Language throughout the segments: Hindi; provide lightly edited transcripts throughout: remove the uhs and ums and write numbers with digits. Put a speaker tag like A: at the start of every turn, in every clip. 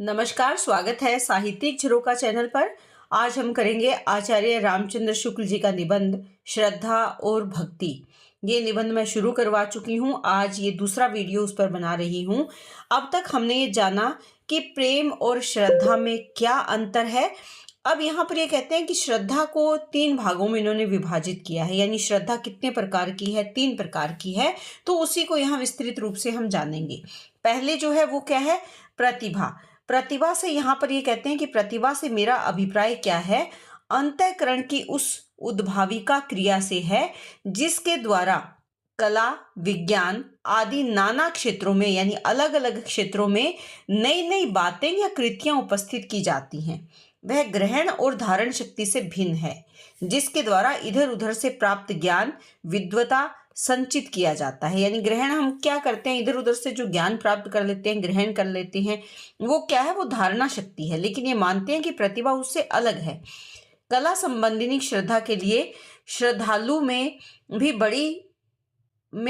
A: नमस्कार, स्वागत है साहित्यिक झरोका चैनल पर। आज हम करेंगे आचार्य रामचंद्र शुक्ल जी का निबंध श्रद्धा और भक्ति। ये निबंध मैं शुरू करवा चुकी हूँ, आज ये दूसरा वीडियो उस पर बना रही हूँ। अब तक हमने ये जाना कि प्रेम और श्रद्धा में क्या अंतर है। अब यहाँ पर ये कहते हैं कि श्रद्धा को 3 भागों में इन्होंने विभाजित किया है, यानी श्रद्धा कितने प्रकार की है, 3 प्रकार की है। तो उसी को यहाँ विस्तृत रूप से हम जानेंगे। पहले जो है वो क्या है, प्रतिभा। प्रतिभा से यहाँ पर ये कहते हैं कि प्रतिभा से मेरा अभिप्राय क्या है, अंतःकरण की उस उद्भाविका क्रिया से है जिसके द्वारा कला, विज्ञान आदि नाना क्षेत्रों में यानी अलग अलग क्षेत्रों में नई नई बातें या कृतियां उपस्थित की जाती हैं। वह ग्रहण और धारण शक्ति से भिन्न है जिसके द्वारा इधर उधर से प्राप्त ज्ञान, विद्वता संचित किया जाता है। यानी ग्रहण हम क्या करते हैं, इधर उधर से जो ज्ञान प्राप्त कर लेते हैं, ग्रहण कर लेते हैं, वो क्या है, वो धारणा शक्ति है। लेकिन ये मानते हैं कि प्रतिभा उससे अलग है। कला संबंधिनी श्रद्धा के लिए श्रद्धालु में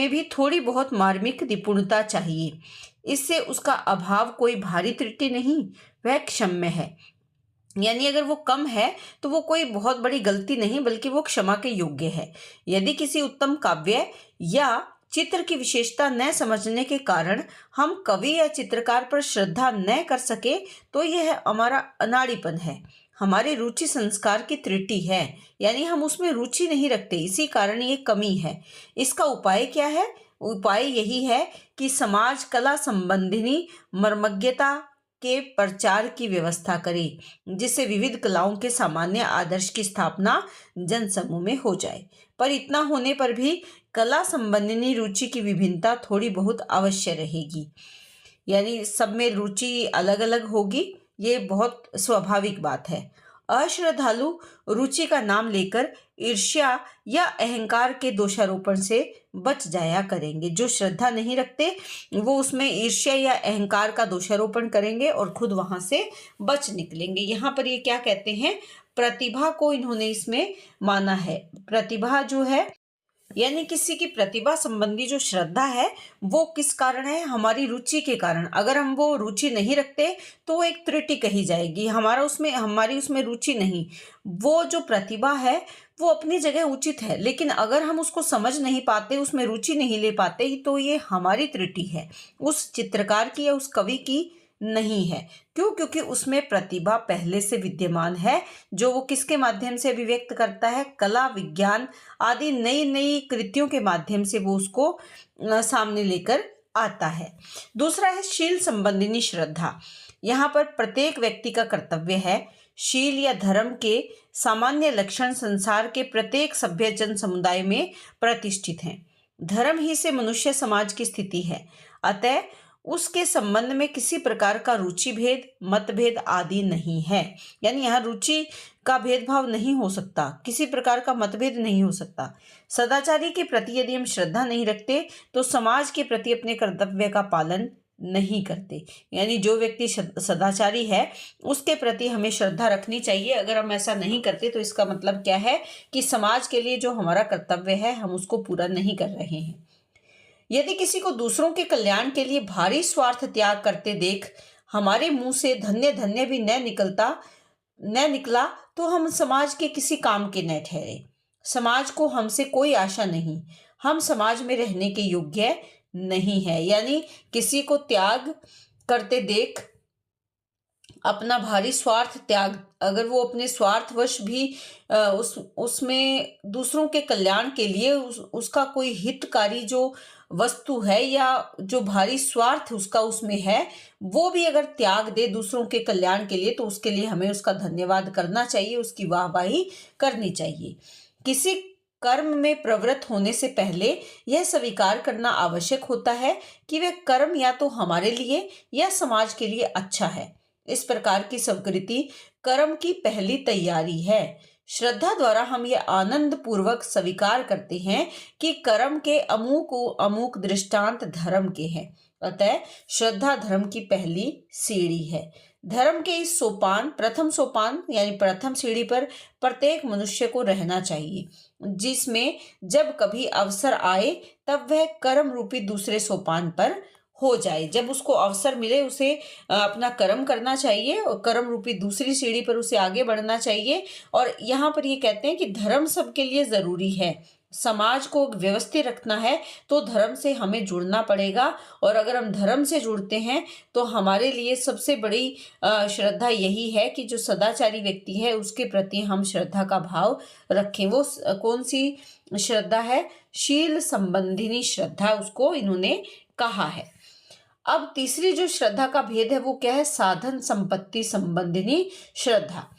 A: भी थोड़ी बहुत मार्मिक निपुणता चाहिए। इससे उसका अभाव कोई भारी त्रुटि नहीं, वह क्षम्य है। यानी अगर वो कम है तो वो कोई बहुत बड़ी गलती नहीं, बल्कि वो क्षमा के योग्य है। यदि किसी उत्तम काव्य या चित्र की विशेषता न समझने के कारण हम कवि या चित्रकार पर श्रद्धा न कर सके तो यह हमारा अनाड़ीपन है, हमारी रुचि संस्कार की त्रुटि है। यानी हम उसमें रुचि नहीं रखते, इसी कारण ये कमी है। इसका उपाय क्या है? उपाय यही है कि समाज कला संबंधिनी मर्मज्ञता के प्रचार की व्यवस्था करे, जिससे विविध कलाओं के सामान्य आदर्श की स्थापना जनसमूह में हो जाए। पर इतना होने पर भी कला संबंधिनी रुचि की विभिन्नता थोड़ी बहुत अवश्य रहेगी। यानी सब में रुचि अलग अलग होगी, ये बहुत स्वाभाविक बात है। अश्रद्धालु रुचि का नाम लेकर ईर्ष्या या अहंकार के दोषारोपण से बच जाया करेंगे। जो श्रद्धा नहीं रखते वो उसमें ईर्ष्या या अहंकार का दोषारोपण करेंगे और खुद वहां से बच निकलेंगे। यहाँ पर ये क्या कहते हैं, प्रतिभा को इन्होंने इसमें माना है। प्रतिभा जो है यानी किसी की प्रतिभा संबंधी जो श्रद्धा है वो किस कारण है, हमारी रुचि के कारण। अगर हम वो रुचि नहीं रखते तो वो एक त्रुटि कही जाएगी, हमारी उसमें रुचि नहीं। वो जो प्रतिभा है वो अपनी जगह उचित है, लेकिन अगर हम उसको समझ नहीं पाते, उसमें रुचि नहीं ले पाते, तो ये हमारी त्रुटि है, उस चित्रकार की या उस कवि की नहीं है। क्यों? क्योंकि उसमें प्रतिभा पहले से विद्यमान है, जो वो किसके माध्यम से अभिव्यक्त करता है, कला, विज्ञान आदि नई नई कृतियों के माध्यम से वो उसको सामने लेकर आता है। दूसरा है शील संबंधिनी श्रद्धा। यहाँ पर प्रत्येक व्यक्ति का कर्तव्य है। शील या धर्म के सामान्य लक्षण संसार के प्रत्येक सभ्य जन समुदाय में प्रतिष्ठित हैं। धर्म ही से मनुष्य समाज की स्थिति है, अतः उसके संबंध में किसी प्रकार का रुचि भेद, मतभेद आदि नहीं है। यानी यहाँ रुचि का भेदभाव नहीं हो सकता, किसी प्रकार का मतभेद नहीं हो सकता। सदाचारी के प्रति यदि हम श्रद्धा नहीं रखते तो समाज के प्रति अपने कर्तव्य का पालन नहीं करते। यानी जो व्यक्ति सदाचारी है उसके प्रति हमें श्रद्धा रखनी चाहिए। अगर हम ऐसा नहीं करते तो इसका मतलब क्या है कि समाज के लिए जो हमारा कर्तव्य है हम उसको पूरा नहीं कर रहे हैं। यदि किसी को दूसरों के कल्याण के लिए भारी स्वार्थ त्याग करते देख हमारे मुंह से धन्य धन्य भी न निकला तो हम समाज के किसी काम के न ठहरे। समाज को हमसे कोई आशा नहीं, हम समाज में रहने के योग्य नहीं है। यानी किसी को त्याग करते देख अपना भारी स्वार्थ त्याग, अगर वो अपने स्वार्थवश भी उसमें दूसरों के कल्याण के लिए उसका कोई हितकारी जो वस्तु है या जो भारी स्वार्थ उसका उसमें है, वो भी अगर त्याग दे दूसरों के कल्याण के लिए, तो उसके लिए हमें उसका धन्यवाद करना चाहिए, उसकी वाहवाही करनी चाहिए। किसी कर्म में प्रवृत्त होने से पहले यह स्वीकार करना आवश्यक होता है कि वह कर्म या तो हमारे लिए या समाज के लिए अच्छा है। इस प्रकार की स्वीकृति कर्म की पहली तैयारी है। श्रद्धा द्वारा हम ये आनंद पूर्वक स्वीकार करते हैं कि कर्म के अमुक दृष्टांत धर्म के हैं, अतः श्रद्धा धर्म की पहली सीढ़ी है। धर्म के इस प्रथम सोपान यानी प्रथम सीढ़ी पर प्रत्येक मनुष्य को रहना चाहिए, जिसमें जब कभी अवसर आए तब वह कर्म रूपी दूसरे सोपान पर हो जाए। जब उसको अवसर मिले उसे अपना कर्म करना चाहिए और कर्म रूपी दूसरी सीढ़ी पर उसे आगे बढ़ना चाहिए। और यहाँ पर ये कहते हैं कि धर्म सबके लिए ज़रूरी है। समाज को व्यवस्थित रखना है तो धर्म से हमें जुड़ना पड़ेगा। और अगर हम धर्म से जुड़ते हैं तो हमारे लिए सबसे बड़ी श्रद्धा यही है कि जो सदाचारी व्यक्ति है उसके प्रति हम श्रद्धा का भाव रखें। वो कौन सी श्रद्धा है? शील संबंधिनी श्रद्धा उसको इन्होंने कहा है। अब तीसरी जो श्रद्धा का भेद है वो क्या है? साधन संपत्ति संबंधिनी श्रद्धा।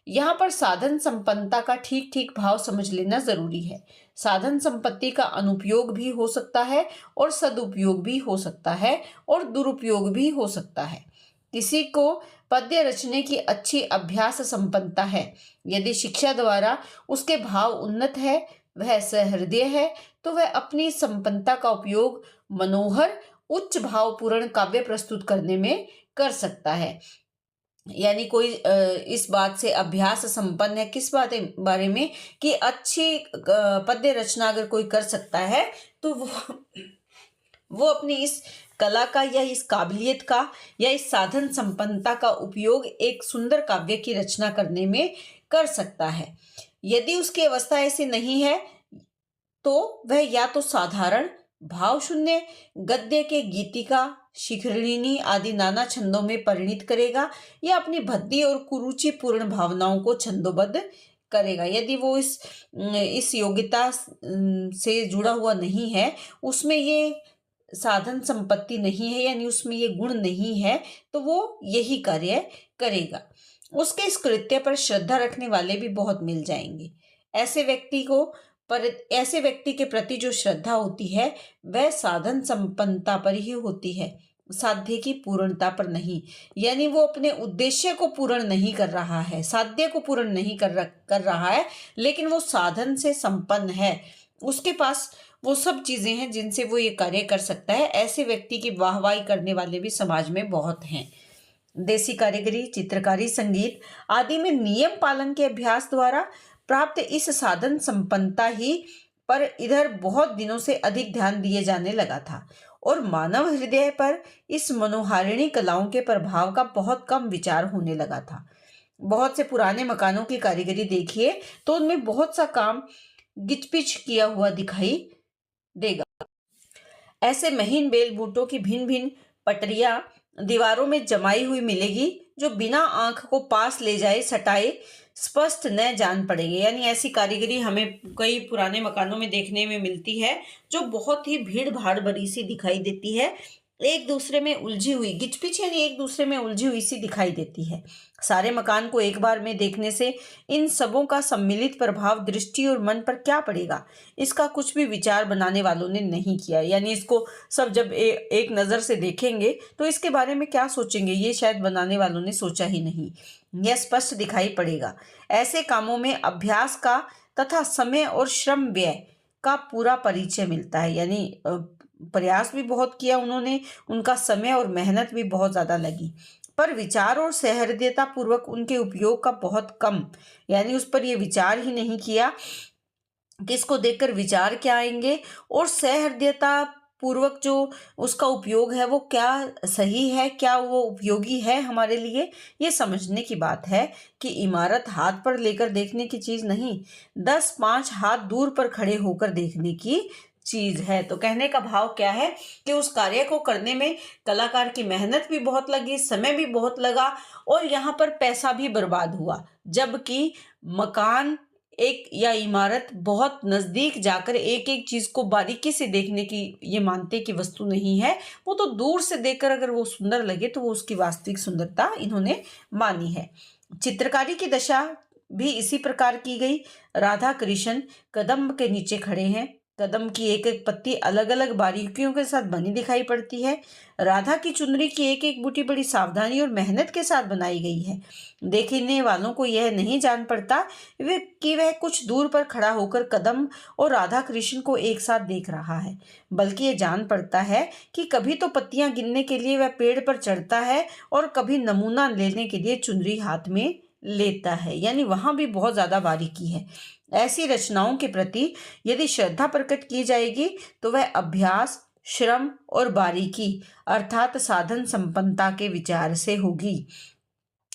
A: यहाँ पर साधन संपन्नता का ठीक ठीक भाव समझ लेना जरूरी है। साधन संपत्ति का अनुपयोग भी हो सकता है और सदुपयोग भी हो सकता है और दुरुपयोग भी हो सकता है। किसी को पद्य रचने की अच्छी अभ्यास संपन्नता है। यदि शिक्षा द्वारा उसके भाव उन्नत है, वह सहृदय है, तो वह अपनी संपन्नता का उपयोग मनोहर उच्च भावपूर्ण काव्य प्रस्तुत करने में कर सकता है। यानी कोई इस बात से अभ्यास संपन्न है, किस बारे में? कि अच्छी पद्य रचना अगर कोई कर सकता है तो वो अपनी इस कला का या इस काबिलियत का या इस साधन संपन्नता का उपयोग एक सुंदर काव्य की रचना करने में कर सकता है। यदि उसकी अवस्था ऐसी नहीं है तो वह या तो साधारण भाव शून्य गद्य के गीतिका, शिखरिणी आदि नाना छंदों में परिणित करेगा या अपनी भद्दी और कुरुचि पूर्ण भावनाओं को छंदोबद्ध करेगा। यदि वो इस योग्यता से जुड़ा हुआ नहीं है, उसमें ये साधन संपत्ति नहीं है, यानी उसमें ये गुण नहीं है, तो वो यही कार्य करेगा। उसके इस कृत्य पर श्रद्धा रखने वाले भी बहुत मिल जाएंगे। ऐसे व्यक्ति के प्रति जो श्रद्धा होती है वह साधन संपन्नता पर ही होती है, साध्य की पूर्णता पर नहीं। यानी वो अपने उद्देश्य को पूर्ण नहीं कर रहा है, साध्य को पूर्ण नहीं कर रहा है, लेकिन वो साधन से संपन्न है। उसके पास वो सब चीजें हैं जिनसे वो ये कार्य कर सकता है। ऐसे व्यक्ति की वाहवाही करने वाले भी समाज में बहुत हैं। देसी कारीगरी, चित्रकारी, संगीत आदि में नियम पालन के अभ्यास द्वारा प्राप्त इस साधन संपन्नता ही पर इधर बहुत दिनों से अधिक ध्यान दिए जाने लगा था और मानव हृदय पर इस मनोहारिणी कलाओं के प्रभाव का बहुत कम विचार होने लगा था। बहुत से पुराने मकानों की कारीगरी देखिए तो उनमें बहुत सा काम गिचपिच किया हुआ दिखाई देगा। ऐसे महीन बेल बूटों की भिन्न भिन्न पटरियां दीवारों में जमाई हुई मिलेगी जो बिना आंख को पास ले जाए सटाए स्पष्ट न जान पड़ेंगे। यानी ऐसी कारीगरी हमें कई पुराने मकानों में देखने में मिलती है जो बहुत ही भीड़ भाड़ भरी सी दिखाई देती है, एक दूसरे में उलझी हुई, गिचपिच यानी एक दूसरे में उलझी हुई सी दिखाई देती है। सारे मकान को एक बार में देखने से इन सबों का सम्मिलित प्रभाव दृष्टि और मन पर क्या पड़ेगा, इसका कुछ भी विचार बनाने वालों ने नहीं किया। यानी इसको सब जब एक नज़र से देखेंगे तो इसके बारे में क्या सोचेंगे, ये शायद बनाने वालों ने सोचा ही नहीं। यह स्पष्ट दिखाई पड़ेगा। ऐसे कामों में अभ्यास का तथा समय और श्रम व्यय का पूरा परिचय मिलता है। यानी प्रयास भी बहुत किया उन्होंने, उनका समय और मेहनत भी बहुत ज़्यादा लगी, पर विचार और सहृदयता पूर्वक उनके उपयोग का बहुत कम, यानी उस पर ये विचार ही नहीं किया कि इसको देखकर विचार क्या आएंगे, और सहृदयता पूर्वक जो उसका उपयोग है वो क्या सही है, क्या वो उपयोगी है हमारे लिए, ये समझने की बात है कि इमारत हाथ पर लेकर देखने की चीज़ नहीं, 10-5 हाथ दूर पर खड़े होकर देखने की चीज है। तो कहने का भाव क्या है कि उस कार्य को करने में कलाकार की मेहनत भी बहुत लगी, समय भी बहुत लगा और यहाँ पर पैसा भी बर्बाद हुआ। जबकि मकान एक या इमारत बहुत नज़दीक जाकर एक एक चीज़ को बारीकी से देखने की ये मानते कि वस्तु नहीं है, वो तो दूर से देखकर अगर वो सुंदर लगे तो वो उसकी वास्तविक सुंदरता इन्होंने मानी है। चित्रकारी की दशा भी इसी प्रकार की गई। राधा कृष्ण कदम्ब के नीचे खड़े हैं। कदम की एक एक पत्ती अलग अलग बारीकियों के साथ बनी दिखाई पड़ती है। राधा की चुनरी की एक एक बूटी बड़ी सावधानी और मेहनत के साथ बनाई गई है। देखने वालों को यह नहीं जान पड़ता कि वह कुछ दूर पर खड़ा होकर कदम और राधा कृष्ण को एक साथ देख रहा है, बल्कि यह जान पड़ता है कि कभी तो पत्तियां गिनने के लिए वह पेड़ पर चढ़ता है और कभी नमूना लेने के लिए चुनरी हाथ में लेता है। यानी वहां भी बहुत ज्यादा बारीकी है। ऐसी रचनाओं के प्रति यदि श्रद्धा प्रकट की जाएगी तो वह अभ्यास, श्रम और बारीकी अर्थात साधन संपन्नता के विचार से होगी।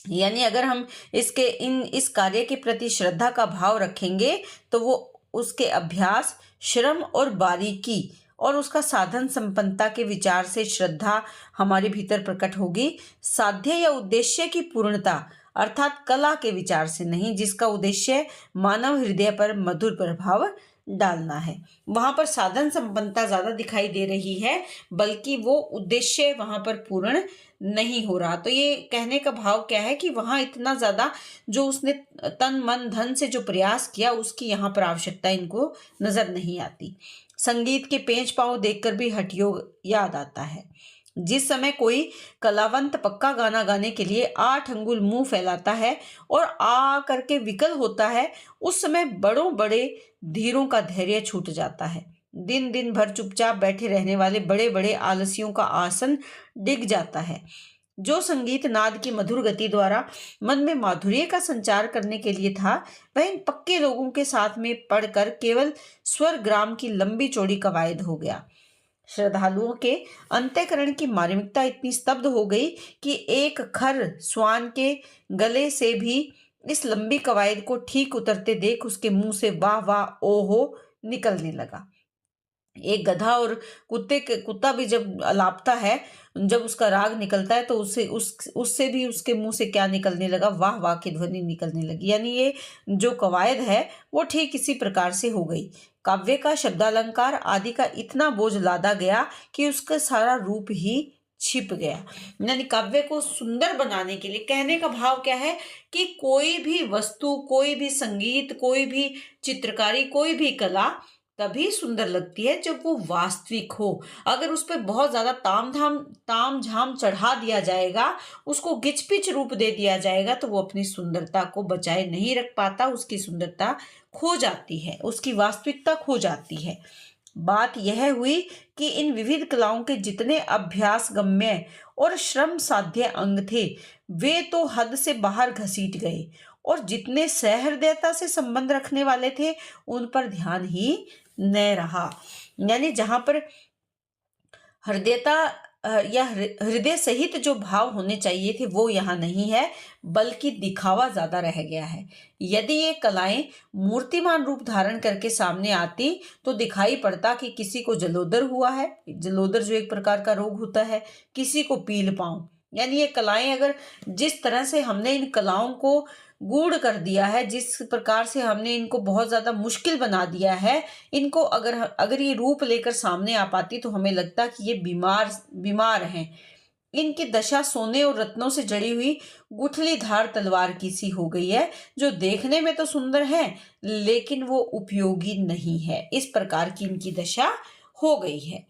A: यानी अगर हम इस कार्य के प्रति श्रद्धा का भाव रखेंगे तो वो उसके अभ्यास, श्रम और बारीकी और उसका साधन संपन्नता के विचार से श्रद्धा हमारे भीतर प्रकट होगी। साध्य या उद्देश्य की पूर्णता अर्थात कला के विचार से नहीं, जिसका उद्देश्य मानव हृदय पर मधुर प्रभाव डालना है। वहां पर साधन संपन्नता ज्यादा दिखाई दे रही है, बल्कि वो उद्देश्य वहां पर पूर्ण नहीं हो रहा। तो ये कहने का भाव क्या है कि वहां इतना ज्यादा जो उसने तन मन धन से जो प्रयास किया, उसकी यहाँ पर आवश्यकता इनको नजर नहीं आती। संगीत के पेंच पांव देखकर भी हठयोग याद आता है। जिस समय कोई कलावंत पक्का गाना गाने के लिए 8 अंगुल मुंह फैलाता है और आ करके विकल होता है, उस समय बड़ों बड़े धीरों का धैर्य छूट जाता है। दिन दिन भर चुपचाप बैठे रहने वाले बड़े बड़े आलसियों का आसन डिग जाता है। जो संगीत नाद की मधुर गति द्वारा मन में माधुर्य का संचार करने के लिए था, वह इन पक्के लोगों के साथ में पढ़कर केवल स्वर ग्राम की लंबी चौड़ी कवायद हो गया। श्रद्धालुओं के अंतःकरण की मार्मिकता इतनी स्तब्ध हो गई कि एक खर स्वान के गले से भी इस लंबी कवायद को ठीक उतरते देख उसके मुंह से वाह वाह ओहो निकलने लगा। एक गधा और कुत्ता भी जब अलापता है, जब उसका राग निकलता है, तो उससे भी उसके मुंह से क्या निकलने लगा, वाह वाह की ध्वनि निकलने लगी। यानी ये जो कवायद है वो ठीक इसी प्रकार से हो गई। काव्य का शब्दालंकार आदि का इतना बोझ लादा गया कि उसका सारा रूप ही छिप गया। यानी काव्य को सुंदर बनाने के लिए कहने का भाव क्या है कि कोई भी वस्तु, कोई भी संगीत, कोई भी चित्रकारी, कोई भी कला तभी सुंदर लगती है जब वो वास्तविक हो। अगर उस पर बहुत ज्यादा ताम झाम चढ़ा दिया जाएगा, उसको गिचपिच रूप दे दिया जाएगा, तो वो अपनी सुंदरता को बचाए नहीं रख पाता, उसकी सुंदरता खो जाती है, उसकी वास्तविकता खो जाती है। बात यह हुई कि इन विविध कलाओं के जितने अभ्यास गम्य और श्रम साध्य अंग थे, वे तो हद से बाहर घसीट गए, और जितने सहृदयता से संबंध रखने वाले थे उन पर ध्यान ही न रहा। यानी जहां पर हृदयता या हृदय सहित जो भाव होने चाहिए थे वो यहाँ नहीं है, बल्कि दिखावा ज्यादा रह गया है। यदि ये कलाएं मूर्तिमान रूप धारण करके सामने आती तो दिखाई पड़ता कि किसी को जलोदर हुआ है, जलोदर जो एक प्रकार का रोग होता है, किसी को पील पांव। यानी ये कलाएं अगर जिस तरह से हमने इन कलाओं को गूढ़ कर दिया है, जिस प्रकार से हमने इनको बहुत ज्यादा मुश्किल बना दिया है, इनको अगर ये रूप लेकर सामने आ पाती तो हमें लगता कि ये बीमार हैं। इनकी दशा सोने और रत्नों से जड़ी हुई गुठली धार तलवार की सी हो गई है, जो देखने में तो सुंदर है लेकिन वो उपयोगी नहीं है। इस प्रकार की इनकी दशा हो गई है।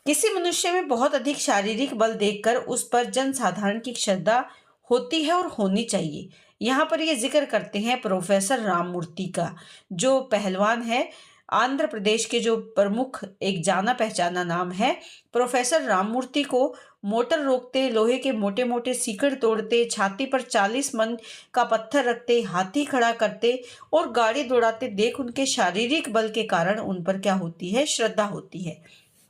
A: किसी मनुष्य में बहुत अधिक शारीरिक बल देखकर उस पर जनसाधारण की श्रद्धा होती है और होनी चाहिए। यहाँ पर ये जिक्र करते हैं प्रोफेसर राममूर्ति का, जो पहलवान है, आंध्र प्रदेश के जो प्रमुख एक जाना पहचाना नाम है। प्रोफेसर राममूर्ति को मोटर रोकते, लोहे के मोटे मोटे सीकड़ तोड़ते, छाती पर 40 मन का पत्थर रखते, हाथी खड़ा करते और गाड़ी दौड़ाते देख उनके शारीरिक बल के कारण उन पर क्या होती है, श्रद्धा होती है।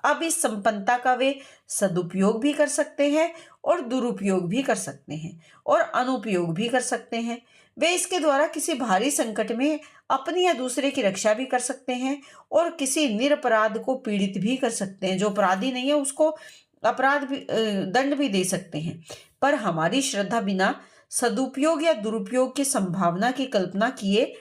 A: अब इस संपन्नता का वे सदुपयोग भी कर सकते हैं और दुरुपयोग भी कर सकते हैं और अनुपयोग भी कर सकते हैं। वे इसके द्वारा किसी भारी संकट में अपनी या दूसरे की रक्षा भी कर सकते हैं और किसी निरपराध को पीड़ित भी कर सकते हैं। जो अपराधी नहीं है उसको अपराध भी दंड भी दे सकते हैं। पर हमारी श्रद्धा बिना सदुपयोग या दुरुपयोग की संभावना की कल्पना किए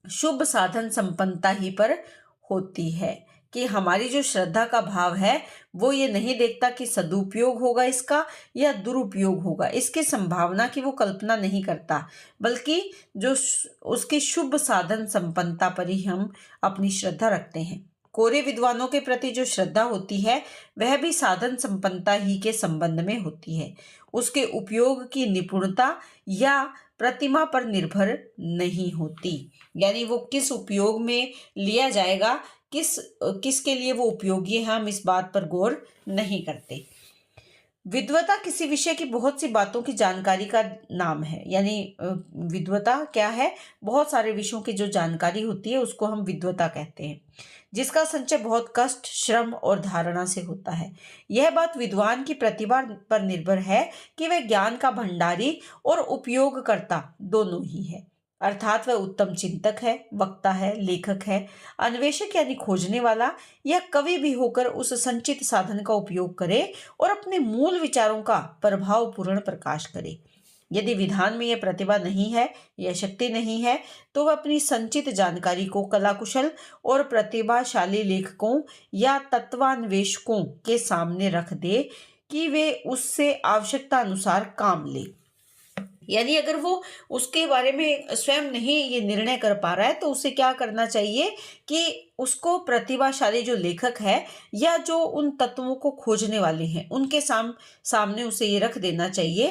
A: शुभ साधन संपन्नता ही पर होती है। कि हमारी जो श्रद्धा का भाव है वो ये नहीं देखता कि सदुपयोग होगा इसका या दुरुपयोग होगा, इसकी संभावना की वो कल्पना नहीं करता, बल्कि जो उसकी शुभ साधन संपन्नता पर ही हम अपनी श्रद्धा रखते हैं। कोरे विद्वानों के प्रति जो श्रद्धा होती है वह भी साधन संपन्नता ही के संबंध में होती है। उसके उपयोग की निपुणता या प्रतिमा पर निर्भर नहीं होती। यानी वो किस उपयोग में लिया जाएगा, किसके लिए वो उपयोगी है, हम इस बात पर गौर नहीं करते। विद्वता किसी विषय की बहुत सी बातों की जानकारी का नाम है। यानी विद्वता क्या है? बहुत सारे विषयों की जो जानकारी होती है उसको हम विद्वता कहते हैं, जिसका संचय बहुत कष्ट, श्रम और धारणा से होता है। यह बात विद्वान की प्रतिभा पर निर्भर है कि वह ज्ञान का भंडारी और उपयोगकर्ता दोनों ही है। अर्थात वह उत्तम चिंतक है, वक्ता है, लेखक है, अन्वेषक यानी खोजने वाला, या कवि भी होकर उस संचित साधन का उपयोग करे और अपने मूल विचारों का प्रभावपूर्ण प्रकाश करे। यदि विधान में यह प्रतिभा नहीं है, यह शक्ति नहीं है, तो वह अपनी संचित जानकारी को कलाकुशल और प्रतिभाशाली लेखकों या तत्वान्वेषकों के सामने रख दे कि वे उससे आवश्यकता अनुसार काम ले। यानी अगर वो उसके बारे में स्वयं नहीं ये निर्णय कर पा रहा है, तो उसे क्या करना चाहिए कि उसको प्रतिभाशाली जो लेखक है या जो उन तत्वों को खोजने वाले हैं उनके सामने उसे ये रख देना चाहिए,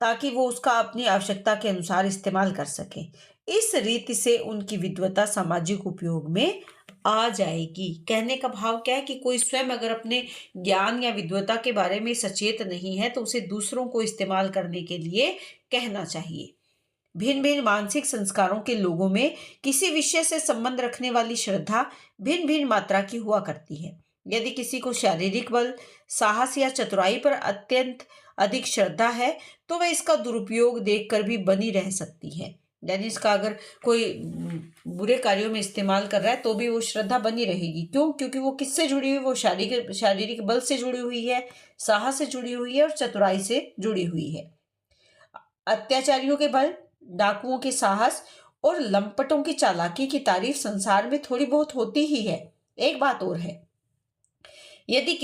A: ताकि वो उसका अपनी आवश्यकता के अनुसार इस्तेमाल कर सके। इस रीति से उनकी विद्वता सामाजिक उपयोग में आ जाएगी। कहने का भाव क्या है कि कोई स्वयं अगर अपने ज्ञान या विद्वता के बारे में सचेत नहीं है तो उसे दूसरों को इस्तेमाल करने के लिए कहना चाहिए। भिन्न भिन्न मानसिक संस्कारों के लोगों में किसी विषय से संबंध रखने वाली श्रद्धा भिन्न भिन्न मात्रा की हुआ करती है। यदि किसी को शारीरिक बल, साहस या चतुराई पर अत्यंत अधिक श्रद्धा है, तो वह इसका दुरुपयोग देखकर भी बनी रह सकती है। यानी इसका अगर कोई बुरे कार्यों में इस्तेमाल कर रहा है तो भी वो श्रद्धा बनी रहेगी। क्यों? क्योंकि वो किससे जुड़ी हुई? वो शारीरिक बल से जुड़ी हुई है, साहस से जुड़ी हुई है और चतुराई से जुड़ी हुई है। अत्याचारियों के बल, डाकुओं के साहस और लंपटों की चालाकी की तारीफ संसार में थोड़ी बहुत होती ही है। एक बात और है, यदि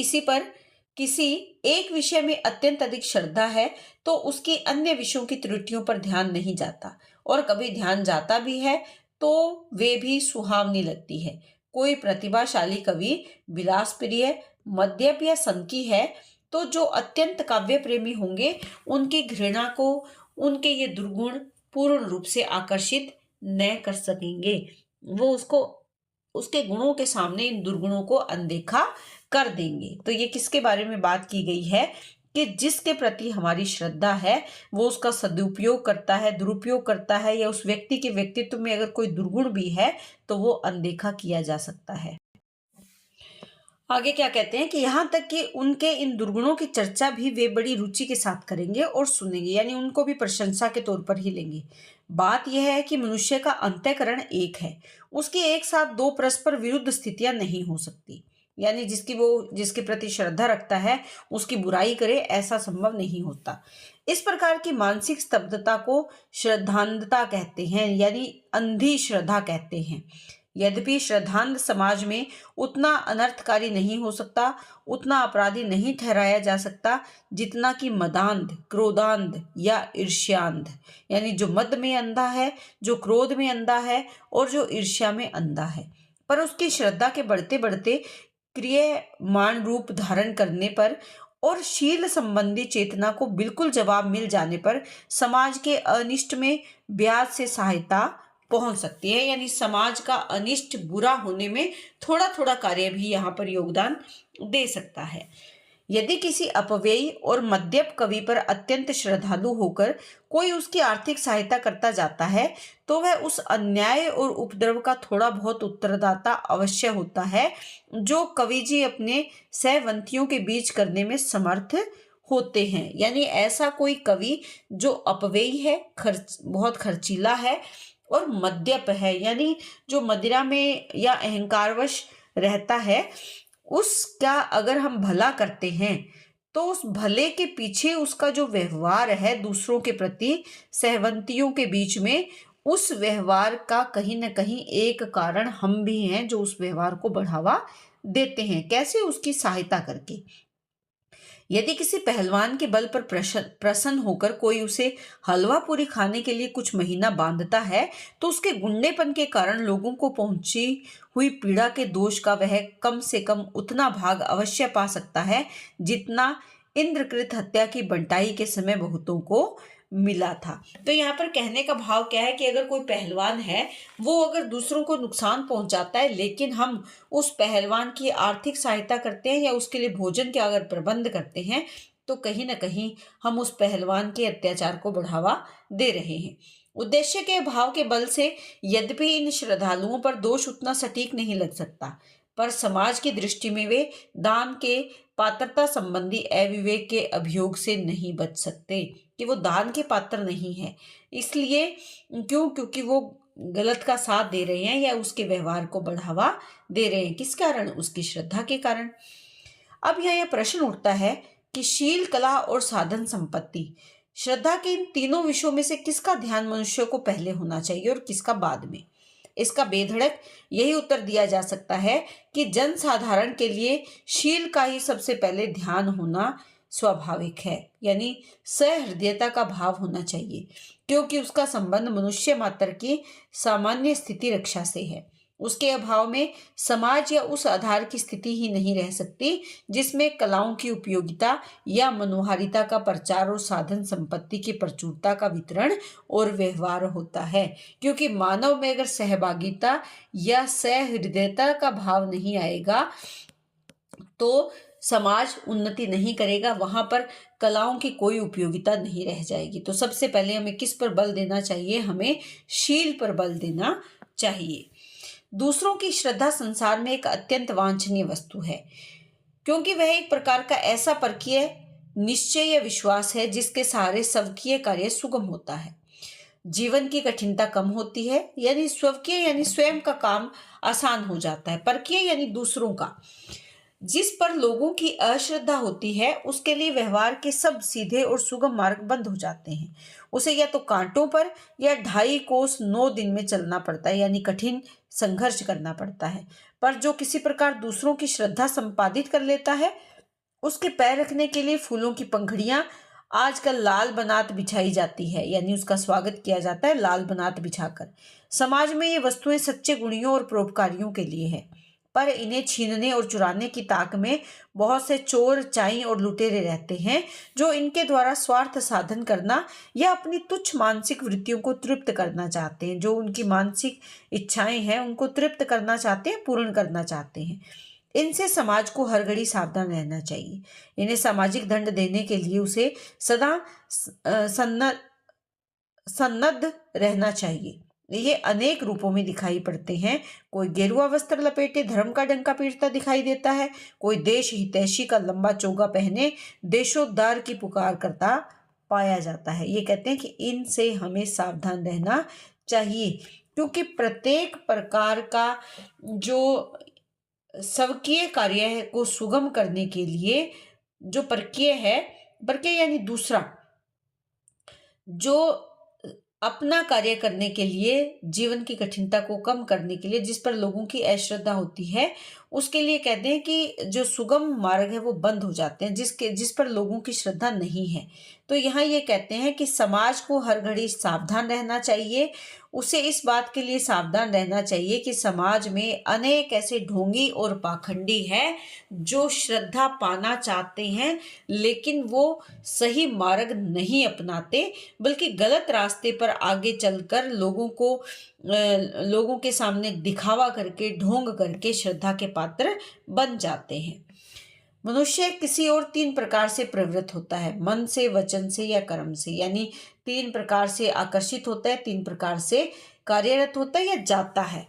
A: किसी एक विषय में अत्यंत अधिक श्रद्धा है तो उसकी अन्य विषयों की त्रुटियों पर ध्यान नहीं जाता, और कभी ध्यान जाता भी है तो वे भी सुहावनी लगती है। कोई प्रतिभाशाली कवि विलास प्रिय, मद्यप या सनकी है, तो जो अत्यंत काव्य प्रेमी होंगे उनकी घृणा को उनके ये दुर्गुण पूर्ण रूप से आकर्षित न कर सकेंगे। वो उसके गुणों के सामने इन दुर्गुणों को अनदेखा कर देंगे। तो ये किसके बारे में बात की गई है कि जिसके प्रति हमारी श्रद्धा है वो उसका सदुपयोग करता है, दुरुपयोग करता है, या उस व्यक्ति के व्यक्तित्व में अगर कोई दुर्गुण भी है तो वो अनदेखा किया जा सकता है। आगे क्या कहते हैं कि यहाँ तक कि उनके इन दुर्गुणों की चर्चा भी वे बड़ी रुचि के साथ करेंगे और सुनेंगे, यानी उनको भी प्रशंसा के तौर पर ही लेंगे। बात यह है कि मनुष्य का अंतःकरण एक है, उसकी एक साथ दो परस्पर विरुद्ध स्थितियां नहीं हो सकती। यानी जिसके प्रति श्रद्धा रखता है उसकी बुराई करे, ऐसा संभव नहीं होता। इस प्रकार की मानसिक स्तब्धता को श्रद्धांधता कहते हैं, यानी अंधी श्रद्धा कहते हैं। यद्यपि श्रद्धांध समाज में उतना अनर्थकारी नहीं हो सकता, उतना अपराधी नहीं ठहराया जा सकता जितना कि मदांध, क्रोधांध या ईर्ष्यांध। यानी जो मद में अंधा है, जो क्रोध में अंधा है और जो ईर्ष्या में अंधा है, पर उसकी श्रद्धा के बढ़ते बढ़ते क्रियमान रूप धारण करने पर और शील संबंधी चेतना को बिल्कुल जवाब मिल जाने पर समाज के अनिष्ट में ब्याज से सहायता पहुंच सकती है। यानी समाज का अनिष्ट बुरा होने में थोड़ा थोड़ा कार्य भी यहाँ पर योगदान दे सकता है। यदि किसी अपव्ययी और मद्यप कवि पर अत्यंत श्रद्धालु होकर कोई उसकी आर्थिक सहायता करता जाता है तो वह उस अन्याय और उपद्रव का थोड़ा बहुत उत्तरदाता अवश्य होता है जो कवि जी अपने सहवंतियों के बीच करने में समर्थ होते हैं। यानी ऐसा कोई कवि जो अपव्ययी है, बहुत खर्चीला है और मद्यप है, यानी जो मदिरा में या अहंकारवश रहता है, उसका अगर हम भला करते हैं तो उस भले के पीछे उसका जो व्यवहार है दूसरों के प्रति, सहवंतियों के बीच में, उस व्यवहार का कहीं ना कहीं एक कारण हम भी हैं जो उस व्यवहार को बढ़ावा देते हैं। कैसे? उसकी सहायता करके। यदि किसी पहलवान के बल पर प्रसन्न होकर कोई उसे हलवा पूरी खाने के लिए कुछ महीना बांधता है तो उसके गुंडेपन के कारण लोगों को पहुंची हुई पीड़ा के दोष का वह कम से कम उतना भाग अवश्य पा सकता है जितना इंद्रकृत हत्या की बंटाई के समय बहुतों को मिला था। तो यहाँ पर कहने का भाव क्या है कि अगर कोई पहलवान है, वो अगर दूसरों को नुकसान पहुंचाता है, लेकिन हम उस पहलवान की आर्थिक सहायता करते हैं या उसके लिए भोजन के अगर प्रबंध करते हैं, तो कहीं ना कहीं हम उस पहलवान के अत्याचार को बढ़ावा दे रहे हैं। उद्देश्य के भाव के बल से यद्यपि इन श्रद्धालुओं पर दोष उतना सटीक नहीं लग सकता, पर समाज की दृष्टि में वे दान के पात्रता संबंधी अविवेक के अभियोग से नहीं बच सकते कि वो दान के पात्र नहीं है। इसलिए क्योंकि वो गलत का साथ दे रहे हैं या उसके व्यवहार को बढ़ावा दे रहे हैं। किस कारण? उसकी श्रद्धा के कारण। अब यहाँ यह प्रश्न उठता है कि शील, कला और साधन संपत्ति, श्रद्धा के इन तीनों विषयों में से किसका ध्यान मनुष्य को पहले होना चाहिए और किसका बाद में? इसका बेधड़क यही उत्तर दिया जा सकता है कि जन साधारण के लिए शील का ही सबसे पहले ध्यान होना स्वाभाविक है, यानी सहृदयता का भाव होना चाहिए, क्योंकि उसका संबंध मनुष्य मात्र की सामान्य स्थिति रक्षा से है। उसके अभाव में समाज या उस आधार की स्थिति ही नहीं रह सकती जिसमें कलाओं की उपयोगिता या मनोहारिता का प्रचार और साधन संपत्ति की प्रचुरता का वितरण और व्यवहार होता है। क्योंकि मानव में अगर सहभागिता या सहृदयता का भाव नहीं आएगा तो समाज उन्नति नहीं करेगा, वहां पर कलाओं की कोई उपयोगिता नहीं रह जाएगी। तो सबसे पहले हमें किस पर बल देना चाहिए? हमें शील पर बल देना चाहिए। दूसरों की श्रद्धा संसार में एक अत्यंत वांछनीय वस्तु है, क्योंकि वह एक प्रकार का ऐसा परकीय निश्चय या विश्वास है जिसके सहारे स्वकीय कार्य सुगम होता है, जीवन की कठिनता कम होती है, यानी स्वकीय यानी स्वयं का काम आसान हो जाता है। परकीय यानी दूसरों का। जिस पर लोगों की अश्रद्धा होती है उसके लिए व्यवहार के सब सीधे और सुगम मार्ग बंद हो जाते हैं। उसे या तो कांटों पर या 2.5 कोस 9 दिन में चलना पड़ता है, यानी कठिन संघर्ष करना पड़ता है। पर जो किसी प्रकार दूसरों की श्रद्धा संपादित कर लेता है, उसके पैर रखने के लिए फूलों की पंखुड़ियां आजकल लाल बनात बिछाई जाती है, यानी उसका स्वागत किया जाता है लाल बनात बिछाकर। समाज में ये वस्तुएं सच्चे गुणियों और परोपकारियों के लिए है, पर इन्हें छीनने और चुराने की ताक में बहुत से चोर, चाई और लुटेरे रहते हैं जो इनके द्वारा स्वार्थ साधन करना या अपनी तुच्छ मानसिक वृत्तियों को तृप्त करना चाहते हैं। जो उनकी मानसिक इच्छाएं हैं उनको तृप्त करना चाहते हैं, पूर्ण करना चाहते हैं। इनसे समाज को हर घड़ी सावधान रहना चाहिए। इन्हें सामाजिक दंड देने के लिए उसे सदा सन्नद्ध रहना चाहिए। ये अनेक रूपों में दिखाई पड़ते हैं। कोई गेरुआ वस्त्र लपेटे धर्म का डंका पीटता दिखाई देता है, कोई देश हितैषी का लंबा चोगा पहने देशोद्धार की पुकार करता पाया जाता है। ये कहते हैं कि इनसे हमें सावधान रहना चाहिए, क्योंकि प्रत्येक प्रकार का जो स्वकीय कार्य को सुगम करने के लिए जो परकीय है, परकीय यानी दूसरा, जो अपना कार्य करने के लिए, जीवन की कठिनता को कम करने के लिए, जिस पर लोगों की अश्रद्धा होती है, उसके लिए कहते हैं कि जो सुगम मार्ग है वो बंद हो जाते हैं, जिस पर लोगों की श्रद्धा नहीं है। तो यहाँ ये कहते हैं कि समाज को हर घड़ी सावधान रहना चाहिए। उसे इस बात के लिए सावधान रहना चाहिए कि समाज में अनेक ऐसे ढोंगी और पाखंडी हैं जो श्रद्धा पाना चाहते हैं, लेकिन वो सही मार्ग नहीं अपनाते, बल्कि गलत रास्ते पर आगे चलकर लोगों के सामने दिखावा करके, ढोंग करके श्रद्धा के पात्र बन जाते हैं। मनुष्य किसी और 3 प्रकार से प्रवृत्त होता है, मन से, वचन से या कर्म से। यानी 3 प्रकार से आकर्षित होता है, 3 प्रकार से कार्यरत होता है या जाता है।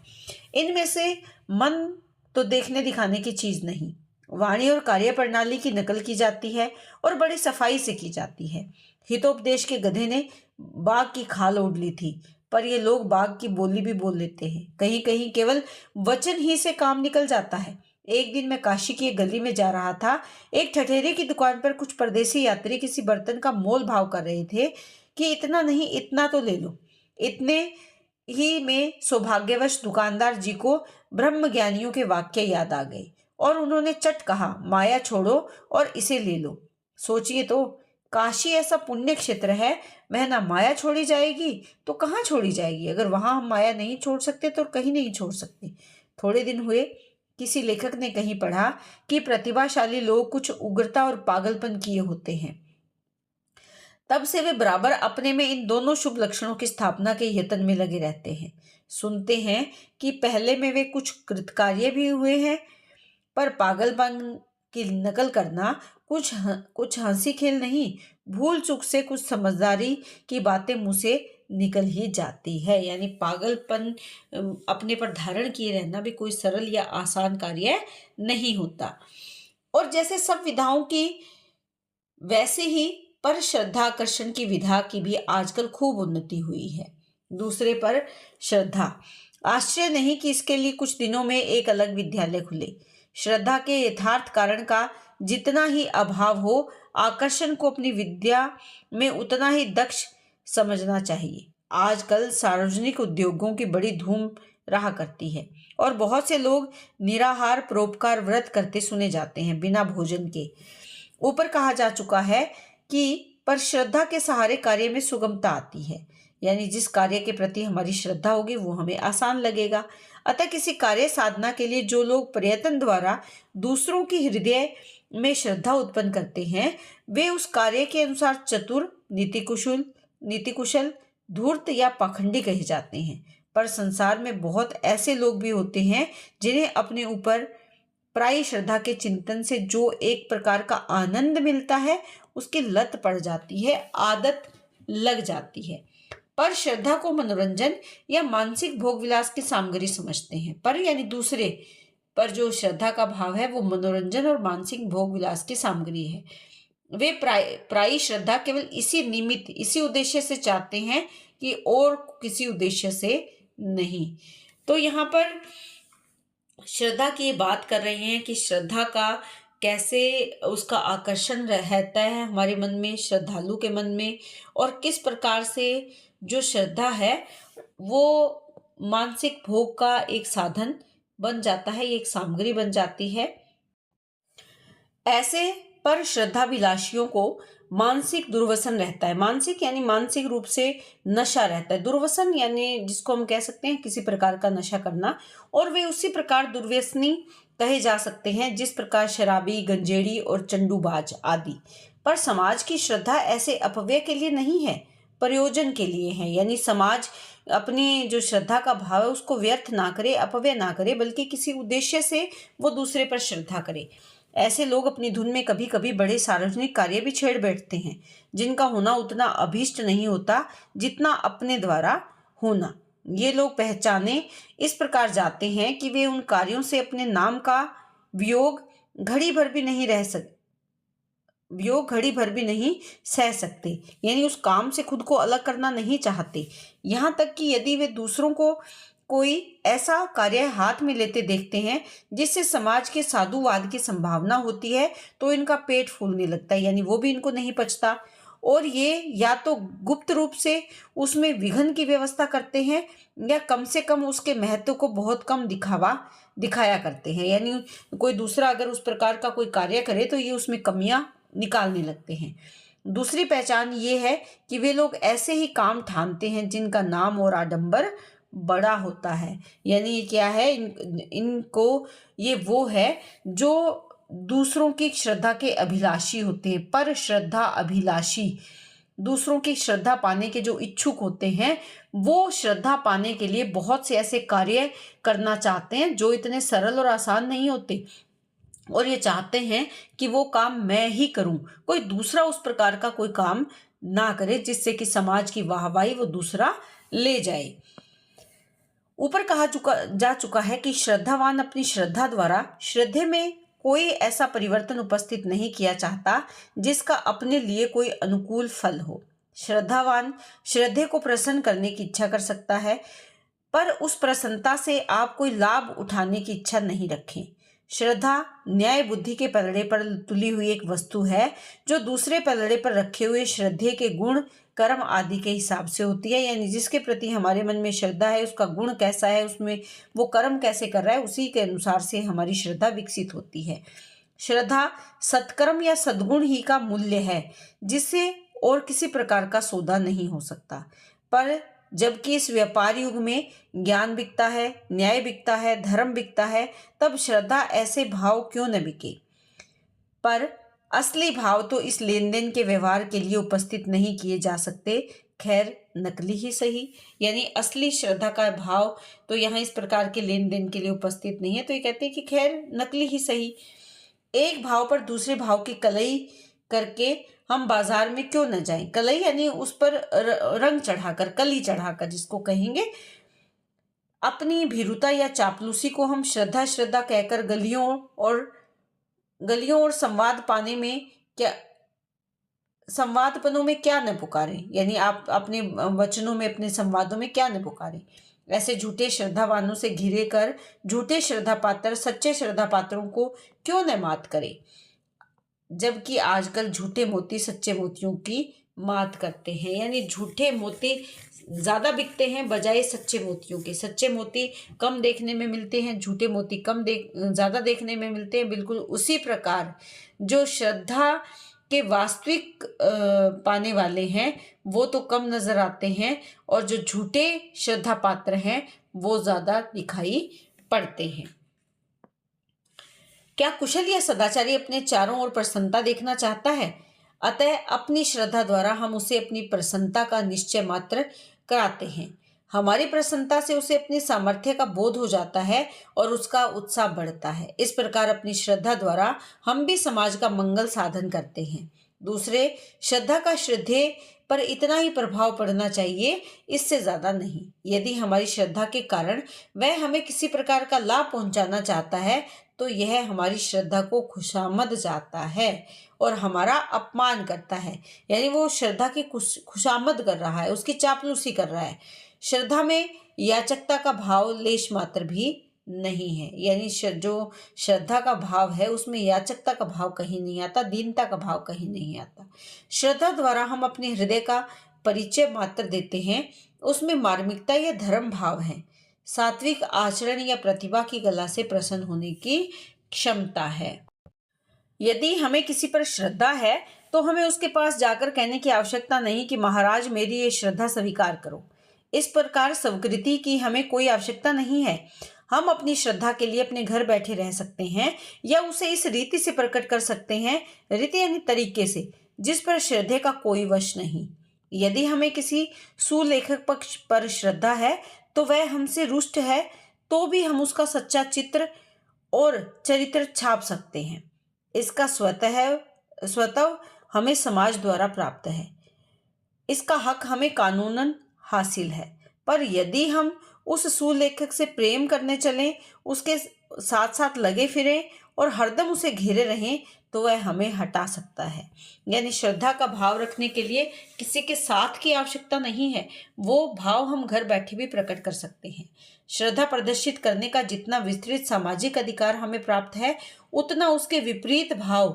A: इनमें से मन तो देखने दिखाने की चीज नहीं, वाणी और कार्य प्रणाली की नकल की जाती है और बड़ी सफाई से की जाती है। हितोपदेश के गधे ने बाघ की खाल ओढ़ ली थी, पर ये लोग बाघ की बोली भी बोल लेते हैं। कहीं कहीं केवल वचन ही से काम निकल जाता है। एक दिन मैं काशी की एक गली में जा रहा था। एक ठठेरे की दुकान पर कुछ परदेसी यात्री किसी बर्तन का मोल भाव कर रहे थे कि इतना नहीं, इतना तो ले लो। इतने ही में सौभाग्यवश दुकानदार जी को ब्रह्म ज्ञानियों के वाक्य याद आ गए और उन्होंने चट कहा, माया छोड़ो और इसे ले लो। सोचिए तो, काशी ऐसा पुण्य क्षेत्र है, वह ना माया छोड़ी जाएगी तो कहाँ छोड़ी जाएगी। अगर वहां हम माया नहीं छोड़ सकते तो कहीं नहीं छोड़ सकते। थोड़े दिन हुए, किसी लेखक ने कहीं पढ़ा कि प्रतिभाशाली लोग कुछ उग्रता और पागलपन किए होते हैं। तब से वे बराबर अपने में इन दोनों शुभ लक्षणों की स्थापना के यत्न में लगे रहते हैं। सुनते हैं कि पहले में वे कुछ कृतकार्य भी हुए हैं, पर पागलपन की नकल करना कुछ हंसी खेल नहीं, भूल चूक से कुछ समझदारी की बातें मुंह से निकल ही जाती है। यानी पागलपन अपने पर धारण किए रहना भी कोई सरल या आसान कार्य नहीं होता। और जैसे सब विधाओं की, वैसे ही पर श्रद्धाकर्षण की विधा की भी आजकल खूब उन्नति हुई है। दूसरे पर श्रद्धा, आश्चर्य नहीं कि इसके लिए कुछ दिनों में एक अलग विद्यालय खुले। श्रद्धा के यथार्थ कारण का जितना ही अभाव हो, आकर्षण को अपनी विद्या में उतना ही दक्ष समझना चाहिए। आजकल सार्वजनिक उद्योगों की बड़ी धूम रहा करती है और बहुत से लोग निराहार परोपकार व्रत करते सुने जाते हैं बिना भोजन के। ऊपर कहा जा चुका है कि पर श्रद्धा के सहारे कार्य में सुगमता आती है। यानी जिस कार्य के प्रति हमारी श्रद्धा होगी वो हमें आसान लगेगा। अतः किसी कार्य साधना के लिए जो लोग प्रयत्न द्वारा दूसरों की हृदय में श्रद्धा उत्पन्न करते हैं, वे उस कार्य के अनुसार चतुर, नीति कुशल, धूर्त या पाखंडी कहे जाते हैं। पर संसार में बहुत ऐसे लोग भी होते हैं जिन्हें अपने ऊपर प्रायी श्रद्धा के चिंतन से जो एक प्रकार का आनंद मिलता है, उसकी लत पड़ जाती है, आदत लग जाती है। पर श्रद्धा को मनोरंजन या मानसिक भोग विलास की सामग्री समझते हैं। पर यानी दूसरे पर जो श्रद्धा का भाव है वो मनोरंजन और मानसिक भोग विलास की सामग्री है। वे प्रायी श्रद्धा केवल इसी निमित्त, इसी उद्देश्य से चाहते हैं कि और किसी उद्देश्य से नहीं। तो यहाँ पर श्रद्धा की बात कर रहे हैं कि श्रद्धा का कैसे उसका आकर्षण रहता है हमारे मन में, श्रद्धालु के मन में, और किस प्रकार से जो श्रद्धा है वो मानसिक भोग का एक साधन बन जाता है, एक सामग्री बन जाती है। ऐसे पर श्रद्धाभिलाषियों को मानसिक दुर्वसन रहता है। मानसिक यानी मानसिक रूप से नशा रहता है। दुर्वसन यानी जिसको हम कह सकते हैं किसी प्रकार का नशा करना, और वे उसी प्रकार दुर्व्यसनी कहे जा सकते हैं जिस प्रकार शराबी, गंजेड़ी और चंडूबाज आदि। पर समाज की श्रद्धा ऐसे अपव्यय के लिए नहीं है, प्रयोजन के लिए है। यानी समाज अपनी जो श्रद्धा का भाव है उसको व्यर्थ ना करे, अपव्यय ना करे, बल्कि किसी उद्देश्य से वो दूसरे पर श्रद्धा करे। ऐसे लोग अपनी धुन में कभी कभी बड़े सार्वजनिक कार्य भी छेड़ बैठते हैं जिनका होना उतना अभीष्ट नहीं होता जितना अपने द्वारा होना। ये लोग पहचाने इस प्रकार जाते हैं कि वे उन कार्यों से अपने नाम का वियोग घड़ी भर भी नहीं सह सकते। यानी उस काम से खुद को अलग करना नहीं चाहते। यहाँ तक कि यदि वे दूसरों को कोई ऐसा कार्य हाथ में लेते देखते हैं जिससे समाज के साधुवाद की संभावना होती है, तो इनका पेट फूलने लगता है। यानी वो भी इनको नहीं पचता, और ये या तो गुप्त रूप से उसमें विघ्न की व्यवस्था करते हैं या कम से कम उसके महत्व को बहुत कम दिखाया करते हैं। यानी कोई दूसरा अगर उस प्रकार का कोई कार्य करे तो ये उसमें कमियां निकालने लगते हैं। दूसरी पहचान ये है कि वे लोग ऐसे ही काम ठानते हैं जिनका नाम और आडंबर बड़ा होता है। यानी ये क्या है, इनको ये वो है जो दूसरों की श्रद्धा के अभिलाषी होते हैं। पर श्रद्धा अभिलाषी दूसरों की श्रद्धा पाने के जो इच्छुक होते हैं, वो श्रद्धा पाने के लिए बहुत से ऐसे कार्य करना चाहते हैं जो इतने सरल और आसान नहीं होते, और ये चाहते हैं कि वो काम मैं ही करूं, कोई दूसरा उस प्रकार का कोई काम ना करे जिससे कि समाज की वाहवाही वो दूसरा ले जाए। ऊपर कहा जा चुका है कि श्रद्धावान अपनी श्रद्धा द्वारा श्रद्धे में कोई ऐसा परिवर्तन उपस्थित नहीं किया चाहता जिसका अपने लिए कोई अनुकूल फल हो। श्रद्धावान श्रद्धे को प्रसन्न करने की इच्छा कर सकता है, पर उस प्रसन्नता से आप कोई लाभ उठाने की इच्छा नहीं रखें। श्रद्धा न्याय बुद्धि के पलड़े पर तुली हुई एक वस्तु है जो दूसरे पलड़े पर रखे हुए श्रद्धे के गुण, कर्म आदि के हिसाब से होती है। यानी जिसके प्रति हमारे मन में श्रद्धा है उसका गुण कैसा है, उसमें वो कर्म कैसे कर रहा है, उसी के अनुसार से हमारी श्रद्धा विकसित होती है। श्रद्धा सत्कर्म या सद्गुण ही का मूल्य है जिससे और किसी प्रकार का सौदा नहीं हो सकता। पर जबकि इस व्यापार युग में ज्ञान बिकता है, न्याय बिकता है, धर्म बिकता है, तब श्रद्धा ऐसे भाव क्यों न बिके। पर असली भाव तो इस लेन देन के व्यवहार के लिए उपस्थित नहीं किए जा सकते, खैर नकली ही सही। यानी असली श्रद्धा का भाव तो यहाँ इस प्रकार के लेन देन के लिए उपस्थित नहीं है, तो ये कहते हैं कि खैर नकली ही सही। एक भाव पर दूसरे भाव की कलई करके हम बाजार में क्यों न जाएं। कलई यानी उस पर रंग चढ़ाकर, कली चढ़ाकर जिसको कहेंगे। अपनी भीरुता या चापलूसी को हम श्रद्धा श्रद्धा कहकर गलियों और संवादपनों में क्या न पुकारें। यानी आप अपने वचनों में, अपने संवादों में क्या न पुकारें। ऐसे झूठे श्रद्धावानों से घिरे कर झूठे श्रद्धा पात्र सच्चे श्रद्धा पात्रों को क्यों न मात करें, जबकि आजकल झूठे मोती सच्चे मोतियों की मात करते हैं। यानी झूठे मोती ज्यादा बिकते हैं बजाय सच्चे मोतियों के। सच्चे मोती कम देखने में मिलते हैं, झूठे मोती ज्यादा देखने में मिलते हैं। बिल्कुल उसी प्रकार जो श्रद्धा के वास्तविक पाने वाले हैं वो तो कम नजर आते हैं, और जो झूठे श्रद्धा पात्र हैं वो ज्यादा दिखाई पड़ते हैं। क्या कुशल या सदाचारी अपने चारों ओर प्रसन्नता देखना चाहता है? अतः अपनी श्रद्धा द्वारा हम उसे अपनी प्रसन्नता का निश्चय मात्र कराते हैं। हमारी प्रसन्नता से उसे अपनी सामर्थ्य का बोध हो जाता है और उसका उत्साह बढ़ता है। इस प्रकार अपनी श्रद्धा द्वारा हम भी समाज का मंगल साधन करते हैं। दूसरे, श्रद्धा का श्रद्धेय पर इतना ही प्रभाव पड़ना चाहिए, इससे ज्यादा नहीं। यदि हमारी श्रद्धा के कारण वह हमें किसी प्रकार का लाभ पहुंचाना चाहता है तो यह हमारी श्रद्धा को खुशामद जाता है और हमारा अपमान करता है। यानी वो श्रद्धा की खुशामद कर रहा है, उसकी चापलूसी कर रहा है। श्रद्धा में याचकता का भाव लेश मात्र भी नहीं है। यानी जो श्रद्धा का भाव है उसमें याचकता का भाव कहीं नहीं आता, दीनता का भाव कहीं नहीं आता। श्रद्धा द्वारा हम अपने हृदय का परिचय मात्र देते हैं, उसमें मार्मिकता या धर्म भाव है, सात्विक आचरण या प्रतिभा की कला से प्रसन्न होने की क्षमता है। यदि हमें किसी पर श्रद्धा है तो हमें उसके पास जाकर कहने की आवश्यकता नहीं कि महाराज मेरी ये श्रद्धा स्वीकार करो। इस प्रकार स्वीकृति की हमें कोई आवश्यकता नहीं है। हम अपनी श्रद्धा के लिए अपने घर बैठे रह सकते हैं या उसे इस रीति से प्रकट कर सकते हैं, रीति यानी तरीके से, जिस पर श्रद्धे का कोई वश नहीं। यदि हमें किसी सुलेखक पक्ष पर श्रद्धा है तो वह हमसे रुष्ट है तो भी हम उसका सच्चा चित्र और चरित्र छाप सकते हैं। इसका स्वतः हमें समाज द्वारा प्राप्त है, इसका हक हमें कानूनन हासिल है। पर यदि हम उस सुलेखक से प्रेम करने चलें, उसके साथ साथ लगे फिरें और हरदम उसे घेरे रहें तो वह हमें हटा सकता है। यानी श्रद्धा का भाव रखने के लिए किसी के साथ की आवश्यकता नहीं है, वो भाव हम घर बैठे भी प्रकट कर सकते हैं। श्रद्धा प्रदर्शित करने का जितना विस्तृत सामाजिक अधिकार हमें प्राप्त है, उतना उसके विपरीत भाव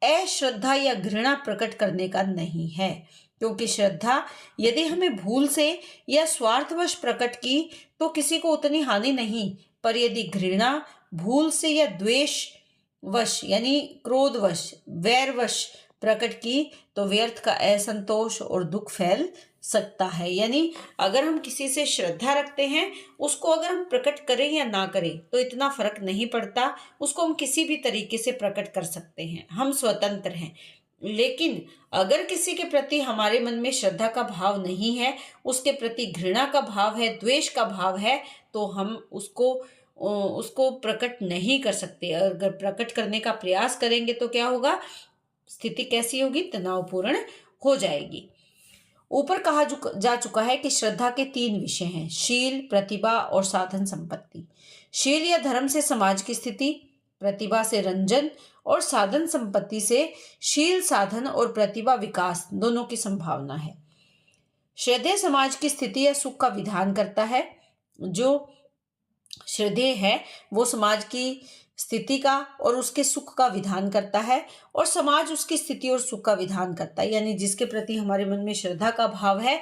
A: अश्रद्धा या घृणा प्रकट करने का नहीं है। क्योंकि श्रद्धा यदि हमें भूल से या स्वार्थवश प्रकट की तो किसी को उतनी हानि नहीं, पर यदि घृणा भूल से या द्वेषवश यानी क्रोधवश, वैरवश प्रकट की तो व्यर्थ का असंतोष और दुख फैल सकता है। यानी अगर हम किसी से श्रद्धा रखते हैं, उसको अगर हम प्रकट करें या ना करें तो इतना फर्क नहीं पड़ता, उसको हम किसी भी तरीके से प्रकट कर सकते हैं, हम स्वतंत्र हैं। लेकिन अगर किसी के प्रति हमारे मन में श्रद्धा का भाव नहीं है, उसके प्रति घृणा का भाव है, द्वेष का भाव है, तो हम उसको प्रकट नहीं कर सकते। अगर प्रकट करने का प्रयास करेंगे तो क्या होगा, स्थिति कैसी होगी, तनावपूर्ण हो जाएगी। ऊपर कहा जा चुका है कि श्रद्धा के 3 विषय हैं, शील, प्रतिभा और साधन संपत्ति। शील या धर्म से समाज की स्थिति, प्रतिभा से रंजन और साधन संपत्ति से शील, साधन और प्रतिभा विकास दोनों की संभावना है। श्रद्धेय समाज की स्थिति या सुख का विधान करता है। जो श्रद्धेय है वो समाज की स्थिति का और उसके सुख का विधान करता है, और समाज उसकी स्थिति और सुख का विधान करता है। यानी जिसके प्रति हमारे मन में श्रद्धा का भाव है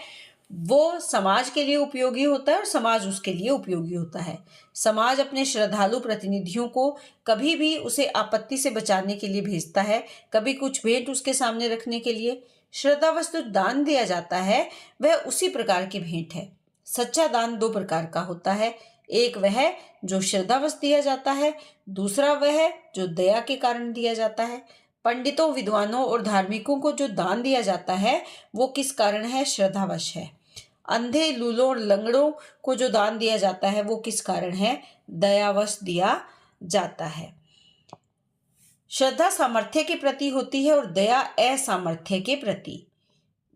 A: वो समाज के लिए उपयोगी होता है और समाज उसके लिए उपयोगी होता है। समाज अपने श्रद्धालु प्रतिनिधियों को कभी भी उसे आपत्ति से बचाने के लिए भेजता है, कभी कुछ भेंट उसके सामने रखने के लिए। श्रद्धा वस्तु दान दिया जाता है वह उसी प्रकार की भेंट है। सच्चा दान 2 प्रकार का होता है, एक वह जो श्रद्धावश दिया जाता है, दूसरा वह जो दया के कारण दिया जाता है। पंडितों, विद्वानों और धार्मिकों को जो दान दिया जाता है वो किस कारण है, श्रद्धावश है। अंधे, लूलों और लंगड़ों को जो दान दिया जाता है वो किस कारण है, दयावश दिया जाता है। श्रद्धा सामर्थ्य के प्रति होती है और दया असामर्थ्य के प्रति।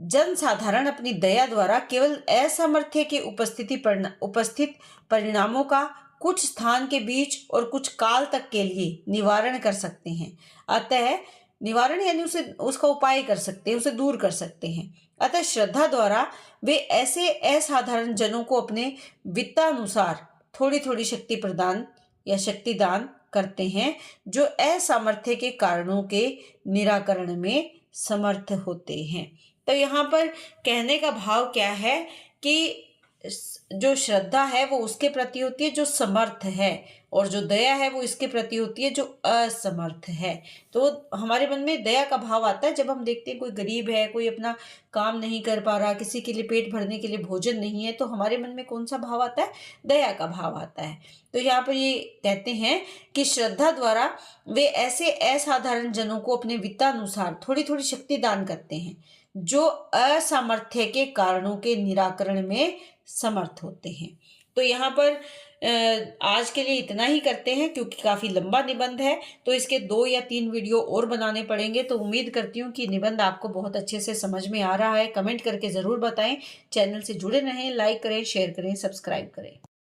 A: जन साधारण अपनी दया द्वारा केवल असामर्थ्य के उपस्थित परिणामों का कुछ स्थान के बीच और कुछ काल तक के लिए निवारण कर सकते हैं। अतः निवारण यानी उसका उपाय कर सकते हैं, उसे दूर कर सकते हैं। अतः श्रद्धा द्वारा वे ऐसे असाधारण जनों को अपने वित्तानुसार थोड़ी थोड़ी शक्ति प्रदान या शक्ति दान करते हैं, जो असामर्थ्य के कारणों के निराकरण में समर्थ होते हैं। तो यहाँ पर कहने का भाव क्या है कि जो श्रद्धा है वो उसके प्रति होती है जो समर्थ है, और जो दया है वो इसके प्रति होती है जो असमर्थ है। तो हमारे मन में दया का भाव आता है जब हम देखते हैं कोई गरीब है, कोई अपना काम नहीं कर पा रहा, किसी के लिए पेट भरने के लिए भोजन नहीं है, तो हमारे मन में कौन सा भाव आता है? दया का भाव आता है। तो यहाँ पर ये कहते हैं कि श्रद्धा द्वारा वे ऐसे असाधारण जनों को अपने वित्तानुसार थोड़ी थोड़ी शक्ति दान करते हैं, जो असामर्थ्य के कारणों के निराकरण में समर्थ होते हैं। तो यहाँ पर आज के लिए इतना ही करते हैं, क्योंकि काफ़ी लंबा निबंध है, तो इसके 2 या 3 वीडियो और बनाने पड़ेंगे। तो उम्मीद करती हूँ कि निबंध आपको बहुत अच्छे से समझ में आ रहा है। कमेंट करके ज़रूर बताएं। चैनल से जुड़े रहें, लाइक करें, शेयर करें, सब्सक्राइब करें।